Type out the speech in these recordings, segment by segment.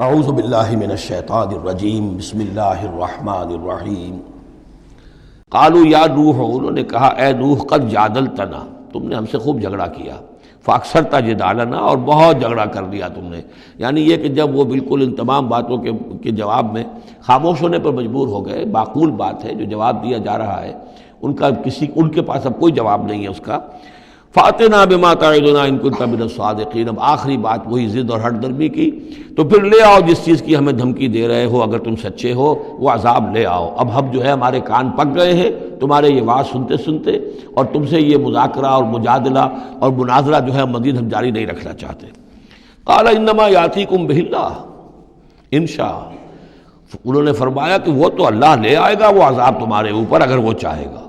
اعوذ باللہ من الشیطان الرجیم بسم اللہ الرحمن الرحیم قالوا یا نوح، انہوں نے کہا اے نوح قد جادلتنا، تم نے ہم سے خوب جھگڑا کیا، فاکثرت جدالنا، اور بہت جھگڑا کر لیا تم نے، یعنی یہ کہ جب وہ بالکل ان تمام باتوں کے جواب میں خاموش ہونے پر مجبور ہو گئے، معقول بات ہے جو جواب دیا جا رہا ہے ان کے پاس اب کوئی جواب نہیں ہے اس کا، فاتنا بما تعدنا ان کنت من الصادقین، اب آخری بات وہی ضد اور ہٹ درمی کی، تو پھر لے آؤ جس چیز کی ہمیں دھمکی دے رہے ہو، اگر تم سچے ہو وہ عذاب لے آؤ۔ اب ہم جو ہے ہمارے کان پک گئے ہیں تمہارے یہ بات سنتے سنتے، اور تم سے یہ مذاکرہ اور مجادلہ اور مناظرہ جو ہے مزید ہم جاری نہیں رکھنا چاہتے۔ قال انما یاتیکم بہ اللہ ان شاء، انہوں نے فرمایا کہ وہ تو اللہ لے آئے گا وہ عذاب تمہارے اوپر اگر وہ چاہے گا،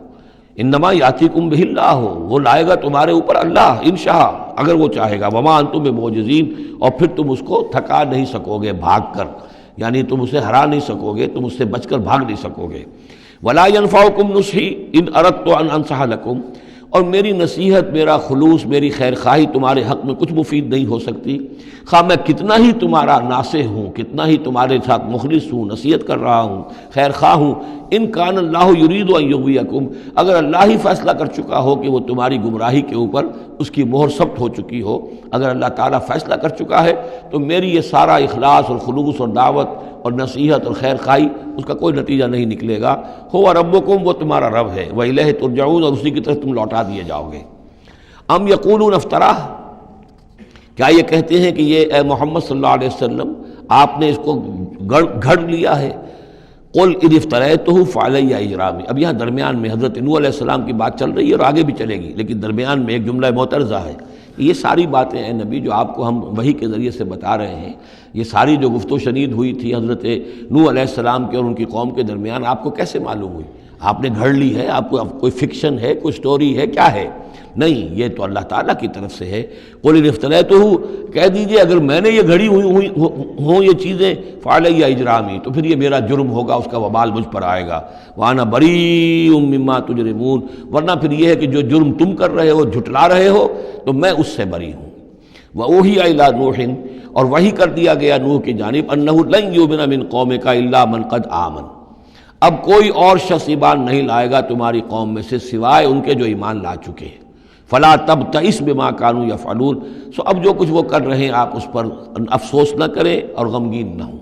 انما یاتیکم بہ اللہ، وہ لائے گا تمہارے اوپر اللہ انشاء اگر وہ چاہے گا، وما انتم بمعجزین، اور پھر تم اس کو تھکا نہیں سکو گے بھاگ کر، یعنی تم اسے ہرا نہیں سکو گے، تم اس سے بچ کر بھاگ نہیں سکو گے۔ ولا ينفعکم نصحی ان اردت ان انصح لکم، اور میری نصیحت، میرا خلوص، میری خیر خواہی تمہارے حق میں کچھ مفید نہیں ہو سکتی، خواہ میں کتنا ہی تمہارا ناصح ہوں، کتنا ہی تمہارے ساتھ مخلص ہوں، نصیحت کر رہا ہوں، خیر خواہ ہوں، ان کان اللہ یرید ان یغویکم، اگر اللہ ہی فیصلہ کر چکا ہو کہ وہ تمہاری گمراہی کے اوپر اس کی مہر ثبت ہو چکی ہو، اگر اللہ تعالیٰ فیصلہ کر چکا ہے تو میری یہ سارا اخلاص اور خلوص اور دعوت اور نصیحت اور خیر خواہی اس کا کوئی نتیجہ نہیں نکلے گا۔ ہو ربکم، وہ تمہارا رب ہے، وإلیہ ترجعون، اور اسی کی طرف تم لوٹا دیے جاؤ گے۔ ام یقولون افتراہ، کیا یہ کہتے ہیں کہ یہ اے محمد صلی اللہ علیہ وسلم آپ نے اس کو گھڑ لیا ہے؟ قل ان افتریتہ فعلی اجرامی، اب یہاں درمیان میں حضرت نوح علیہ السلام کی بات چل رہی ہے اور آگے بھی چلے گی، لیکن درمیان میں ایک جملہ معترضہ ہے۔ یہ ساری باتیں اے نبی جو آپ کو ہم وحی کے ذریعے سے بتا رہے ہیں، یہ ساری جو گفت و شنید ہوئی تھی حضرت نوح علیہ السلام کے اور ان کی قوم کے درمیان، آپ کو کیسے معلوم ہوئی؟ آپ نے گھڑ لی ہے؟ آپ کو کوئی فکشن ہے، کوئی سٹوری ہے، کیا ہے؟ نہیں، یہ تو اللہ تعالیٰ کی طرف سے ہے۔ قل ان افتریتہ، کہہ دیجئے اگر میں نے یہ گھڑی ہوئی ہوں یہ چیزیں، فعلی اجرامی، تو پھر یہ میرا جرم ہوگا، اس کا وبال مجھ پر آئے گا، وانا بریء مما تجرمون، ورنہ پھر یہ ہے کہ جو جرم تم کر رہے ہو، جھٹلا رہے ہو، تو میں اس سے بری ہوں۔ وأوحی الی نوح، اور وحی کر دیا گیا نوح کی جانب، انہ لن یؤمن من قومک الا من قد آمن، اب کوئی اور شخص ایمان نہیں لائے گا تمہاری قوم میں سے سوائے ان کے جو ایمان لا چکے ہیں۔ فلا تبتئس بما كانوا يفعلون، سو اب جو کچھ وہ کر رہے ہیں آپ اس پر افسوس نہ کریں اور غمگین نہ ہوں۔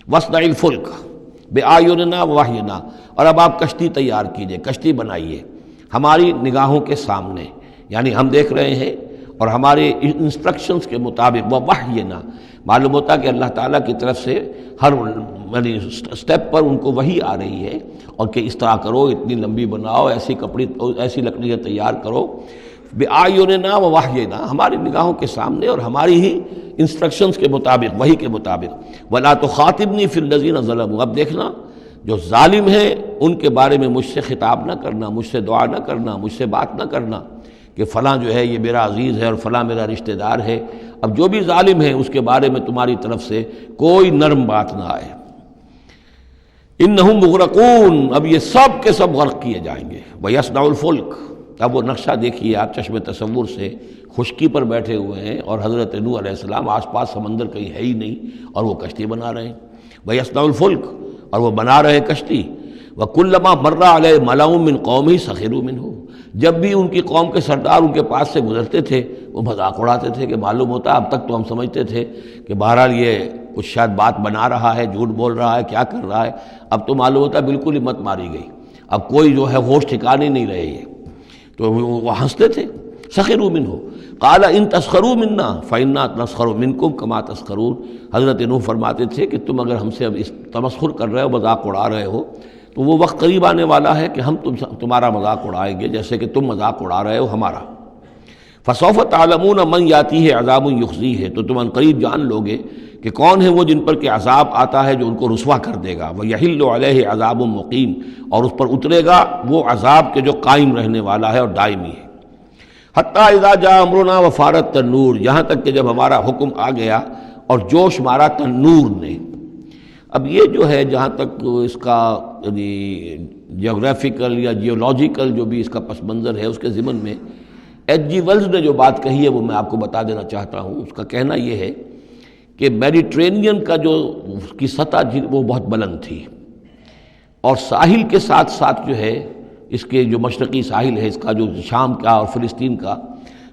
واصنع الفلک بأعیننا ووحینا، اور اب آپ کشتی تیار کیجئے، کشتی بنائیے ہماری نگاہوں کے سامنے، یعنی ہم دیکھ رہے ہیں اور ہمارے انسٹرکشنز کے مطابق، ووحینا معلوم ہوتا کہ اللہ تعالیٰ کی طرف سے ہر یعنی سٹیپ پر ان کو وحی آ رہی ہے، اور کہ اس طرح کرو، اتنی لمبی بناؤ، ایسی لکڑیاں تیار کرو، بِأَعْيُنِنَا وَوَحْيِنَا، ہماری نگاہوں کے سامنے اور ہماری ہی انسٹرکشنز کے مطابق، وحی کے مطابق۔ وَلَا تُخَاطِبْنِي فِي الَّذِينَ ظَلَمُوا، اب دیکھنا جو ظالم ہیں ان کے بارے میں مجھ سے خطاب نہ کرنا، مجھ سے دعا نہ کرنا، مجھ سے بات نہ کرنا کہ فلاں جو ہے یہ میرا عزیز ہے اور فلاں میرا رشتہ دار ہے۔ اب جو بھی ظالم ہے اس کے بارے میں تمہاری طرف سے کوئی نرم بات نہ آئے۔ انہم مغرقون، اب یہ سب کے سب غرق کیے جائیں گے۔ وَيَصْنَعُ الْفُلْكَ، اب وہ نقشہ دیکھیے آپ چشم تصور سے، خشکی پر بیٹھے ہوئے ہیں اور حضرت نوح علیہ السلام آس پاس سمندر کہیں ہے ہی نہیں اور وہ کشتی بنا رہے ہیں۔ وَيَصْنَعُ الْفُلْكَ، اور وہ بنا رہے کشتی۔ وَكُلَّمَا مَرَّ عَلَيْهِ مَلَأٌ مِّن قَوْمِهِ سَخِرُوا مِنْهُ، جب بھی ان کی قوم کے سردار ان کے پاس سے گزرتے تھے وہ مذاق اڑاتے تھے، کہ معلوم ہوتا اب تک تو ہم سمجھتے تھے کہ بہرحال یہ کچھ شاید بات بنا رہا ہے، جھوٹ بول رہا ہے، کیا کر رہا ہے، اب تو معلوم ہوتا بالکل ہی مت ماری گئی، اب کوئی جو ہے ہوش ٹھکانے نہیں رہے یہ، تو وہ ہنستے تھے۔ سخروا منہ قال ان تسخروا منا فإنا نسخر منکم کما تسخرون، حضرت نوح فرماتے تھے کہ تم اگر ہم سے اب اس تمسخر کر رہے ہو، مذاق اڑا رہے ہو، تو وہ وقت قریب آنے والا ہے کہ ہم تمہارا مذاق اڑائیں گے جیسے کہ تم مذاق اڑا رہے ہو ہمارا۔ فسوف تعلمون من یاتیہ عذاب یخزیہ، تو تم عنقریب جان لوگے کہ کون ہے وہ جن پر کہ عذاب آتا ہے جو ان کو رسوا کر دے گا۔ ویحل علیہ عذاب مقیم، اور اس پر اترے گا وہ عذاب کے جو قائم رہنے والا ہے اور دائمی ہے۔ حتیٰ اذا جاء امرنا وفارت التنور، یہاں تک کہ جب ہمارا حکم آ گیا اور جوش مارا تنور نے۔ اب یہ جو ہے جہاں تک اس کا یعنی جیوگرافیکل یا جیولوجیکل جو بھی اس کا پس منظر ہے، اس کے ضمن میں ایچ جی ویلز نے جو بات کہی ہے وہ میں آپ کو بتا دینا چاہتا ہوں۔ اس کا کہنا یہ ہے کہ میڈیٹرینین کا جو کی سطح وہ بہت بلند تھی، اور ساحل کے ساتھ ساتھ جو ہے اس کے جو مشرقی ساحل ہے اس کا، جو شام کا اور فلسطین کا،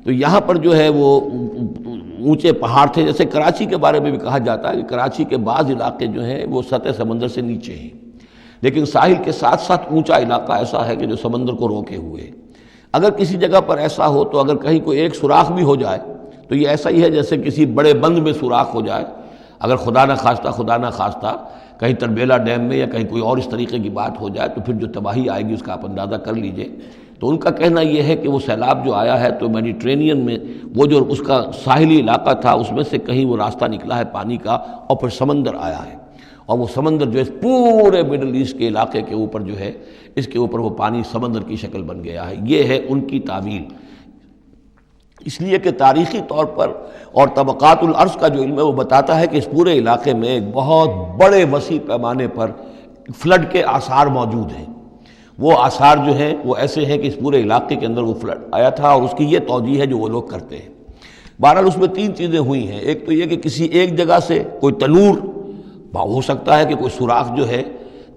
تو یہاں پر جو ہے وہ اونچے پہاڑ تھے. جیسے کراچی کے بارے میں بھی کہا جاتا ہے کہ کراچی کے بعض علاقے جو ہیں وہ سطح سمندر سے نیچے ہیں، لیکن ساحل کے ساتھ ساتھ اونچا علاقہ ایسا ہے کہ جو سمندر کو روکے ہوئے. اگر کسی جگہ پر ایسا ہو تو اگر کہیں کوئی ایک سوراخ بھی ہو جائے تو یہ ایسا ہی ہے جیسے کسی بڑے بند میں سوراخ ہو جائے. اگر خدا نہ خواستہ کہیں تربیلا ڈیم میں یا کہیں کوئی اور اس طریقے کی بات ہو جائے تو پھر جو تباہی آئے گی اس کا آپ اندازہ کر لیجئے. تو ان کا کہنا یہ ہے کہ وہ سیلاب جو آیا ہے تو میڈیٹرینین میں وہ جو اس کا ساحلی علاقہ تھا اس میں سے کہیں وہ راستہ نکلا ہے پانی کا، اور پھر سمندر آیا ہے، اور وہ سمندر جو ہے پورے مڈل ایسٹ کے علاقے کے اوپر جو ہے اس کے اوپر وہ پانی سمندر کی شکل بن گیا ہے. یہ ہے ان کی تعویل. اس لیے کہ تاریخی طور پر اور طبقات الارض کا جو علم ہے وہ بتاتا ہے کہ اس پورے علاقے میں ایک بہت بڑے وسیع پیمانے پر فلڈ کے آثار موجود ہیں. وہ آثار جو ہیں وہ ایسے ہیں کہ اس پورے علاقے کے اندر وہ فلڈ آیا تھا، اور اس کی یہ توجیہ ہے جو وہ لوگ کرتے ہیں. بہرحال اس میں تین چیزیں ہوئی ہیں. ایک تو یہ کہ کسی ایک جگہ سے کوئی تنور ہو سکتا ہے کہ کوئی سوراخ جو ہے،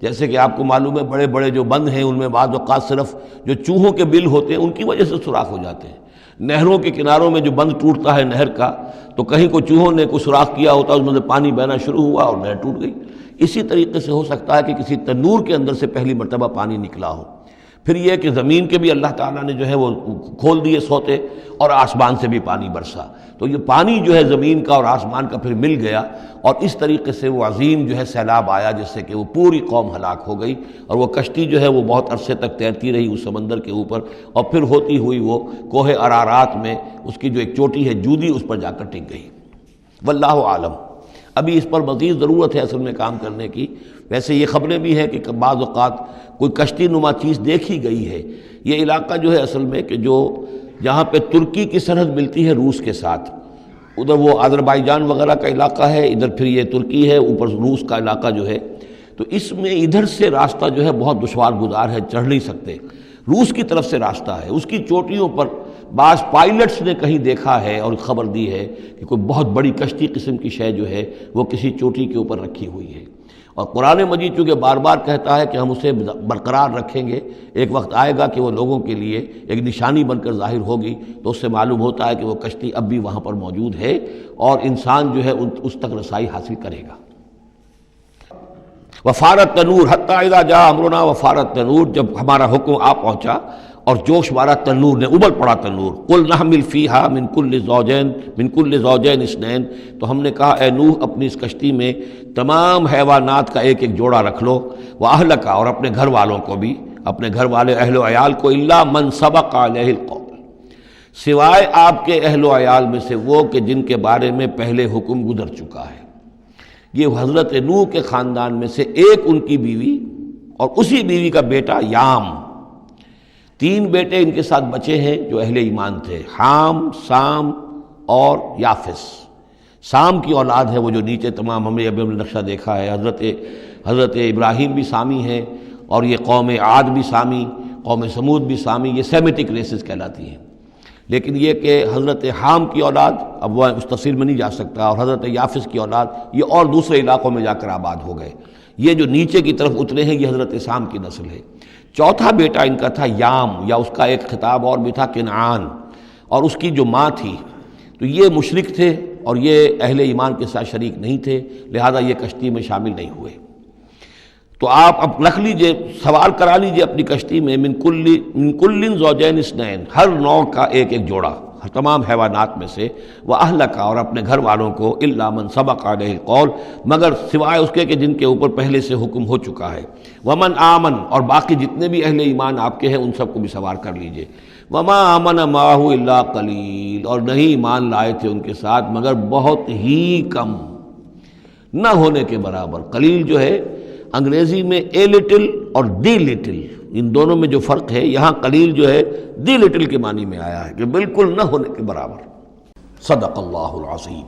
جیسے کہ آپ کو معلوم ہے بڑے بڑے جو بند ہیں ان میں بعض اوقات صرف جو چوہوں کے بل ہوتے ہیں ان کی وجہ سے سوراخ ہو جاتے ہیں. نہروں کے کناروں میں جو بند ٹوٹتا ہے نہر کا، تو کہیں کوئی چوہوں نے کوئی سوراخ کیا ہوتا ہے، اس میں سے پانی بہنا شروع ہوا اور نہر ٹوٹ گئی. اسی طریقے سے ہو سکتا ہے کہ کسی تنور کے اندر سے پہلی مرتبہ پانی نکلا ہو. پھر یہ کہ زمین کے بھی اللہ تعالیٰ نے جو ہے وہ کھول دیے سوتے، اور آسمان سے بھی پانی برسا. تو یہ پانی جو ہے زمین کا اور آسمان کا پھر مل گیا، اور اس طریقے سے وہ عظیم جو ہے سیلاب آیا جس سے کہ وہ پوری قوم ہلاک ہو گئی، اور وہ کشتی جو ہے وہ بہت عرصے تک تیرتی رہی اس سمندر کے اوپر، اور پھر ہوتی ہوئی وہ کوہ ارارات میں اس کی جو ایک چوٹی ہے جودی، اس پر جا کر ٹک گئی. واللہ عالم. ابھی اس پر مزید ضرورت ہے اصل میں کام کرنے کی. ویسے یہ خبریں بھی ہیں کہ بعض اوقات کوئی کشتی نما چیز دیکھی گئی ہے. یہ علاقہ جو ہے اصل میں کہ جو جہاں پہ ترکی کی سرحد ملتی ہے روس کے ساتھ، ادھر وہ آذربائیجان وغیرہ کا علاقہ ہے، ادھر پھر یہ ترکی ہے، اوپر روس کا علاقہ جو ہے، تو اس میں ادھر سے راستہ جو ہے بہت دشوار گزار ہے، چڑھ نہیں سکتے. روس کی طرف سے راستہ ہے، اس کی چوٹیوں پر بعض پائلٹس نے کہیں دیکھا ہے اور خبر دی ہے کہ کوئی بہت بڑی کشتی قسم کی شے جو ہے وہ کسی چوٹی کے اوپر رکھی ہوئی ہے. اور قرآن مجید چونکہ بار بار کہتا ہے کہ ہم اسے برقرار رکھیں گے، ایک وقت آئے گا کہ وہ لوگوں کے لیے ایک نشانی بن کر ظاہر ہوگی، تو اس سے معلوم ہوتا ہے کہ وہ کشتی اب بھی وہاں پر موجود ہے اور انسان جو ہے اس تک رسائی حاصل کرے گا. وفارت تنور حتی اذا جاء امرنا، وفارت تنور، جب ہمارا حکم آ پہنچا اور جوش مارا تنور نے، ابل پڑا تنور. قل نحمل فیہا من کل زوجین اثنین، تو ہم نے کہا اے نوح اپنی اس کشتی میں تمام حیوانات کا ایک ایک جوڑا رکھ لو، واہلک، اور اپنے گھر والوں کو بھی، اپنے گھر والے اہل و عیال کو، الا من سبق علیہ القول، سوائے آپ کے اہل و عیال میں سے وہ کہ جن کے بارے میں پہلے حکم گزر چکا ہے. یہ حضرت نوح کے خاندان میں سے ایک ان کی بیوی اور اسی بیوی کا بیٹا یام، تین بیٹے ان کے ساتھ بچے ہیں جو اہل ایمان تھے، حام، سام اور یافس. سام کی اولاد ہے وہ جو نیچے تمام ہم نے ابھی نقشہ دیکھا ہے، حضرت ابراہیم بھی سامی ہیں، اور یہ قوم عاد بھی سامی، قوم سمود بھی سامی، یہ سیمیٹک ریسز کہلاتی ہیں. لیکن یہ کہ حضرت حام کی اولاد، اب وہ اس تفصیل میں نہیں جا سکتا، اور حضرت یافس کی اولاد یہ اور دوسرے علاقوں میں جا کر آباد ہو گئے. یہ جو نیچے کی طرف اترے ہیں یہ حضرت سام کی نسل ہے. چوتھا بیٹا ان کا تھا یام، یا اس کا ایک خطاب اور بھی تھا کنعان، اور اس کی جو ماں تھی تو یہ مشرک تھے اور یہ اہل ایمان کے ساتھ شریک نہیں تھے، لہذا یہ کشتی میں شامل نہیں ہوئے. تو آپ اب رکھ لیجئے، سوال کرا لیجئے اپنی کشتی میں من کل زوجین اثنین، ہر نوع کا ایک ایک جوڑا تمام حیوانات میں سے، واہلک، اور اپنے گھر والوں کو، الا من سبق علیہ القول، مگر سوائے اس کے کہ جن کے اوپر پہلے سے حکم ہو چکا ہے. ومن آمن، اور باقی جتنے بھی اہل ایمان آپ کے ہیں ان سب کو بھی سوار کر لیجئے. وما آمن معہ الا قلیل، اور نہیں ایمان لائے تھے ان کے ساتھ مگر بہت ہی کم، نہ ہونے کے برابر. قلیل جو ہے انگریزی میں اے لٹل اور دی لٹل، ان دونوں میں جو فرق ہے، یہاں قلیل جو ہے دی لٹل کے معنی میں آیا ہے کہ بالکل نہ ہونے کے برابر. صدق اللہ العظیم.